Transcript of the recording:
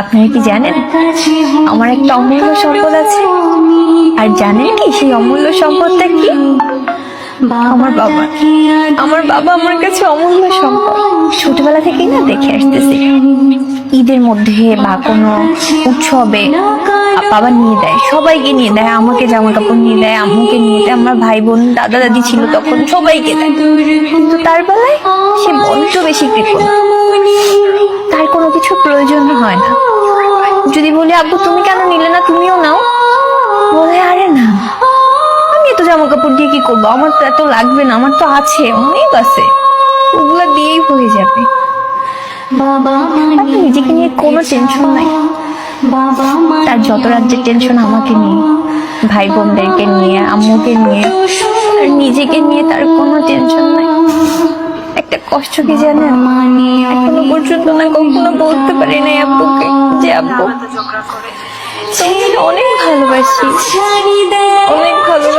আপনারা কি জানেন আমার একটা অমূল্য সম্পদ আছে? আর জানেন কি সেই অমূল্য সম্পদটা কি? আমার বাবা। আমার বাবা আমার কাছে অমূল্য সম্পদ। ছোটবেলা থেকেই না দেখে আসতেছি, ঈদের মধ্যে বা কোনো উৎসবে বাবা নিয়ে দেয়, সবাইকে নিয়ে দেয়, আমাকে জামা কাপড় নিয়ে দেয়, আম্মুকে নিয়ে দেয়, আমার ভাই বোন দাদা দাদি ছিল তখন সবাইকে দেয়। কিন্তু তার বেলায় সে বড্ড বেশি কৃপণ, তার কোনো কিছু প্রয়োজন হয় না। যদি বলি আব্বু তুমি কেন নিলে না, তুমিও নাও, বলে আরে না, আমি এত জামা কাপড় দিয়ে কি করবো, আমার তো এত লাগবে না, আমার তো আছে, অনেক আছে, ওগুলা দিয়েই হয়ে যাবে। আমার নিজেকে নিয়ে কোনো টেনশন নাই, তার যত রাজ্যের টেনশন আমাকে নিয়ে, ভাই বোনদেরকে নিয়ে, আম্মুকে নিয়ে, আর নিজেকে নিয়ে তার কোনো টেনশন নাই। একটা কষ্ট কি জানেন, এখনো পর্যন্ত না কখনো বলতে পারি নাই আব্বুকে যে আব্বু তোমাকে অনেক ভালোবাসি, অনেক ভালোবাসি।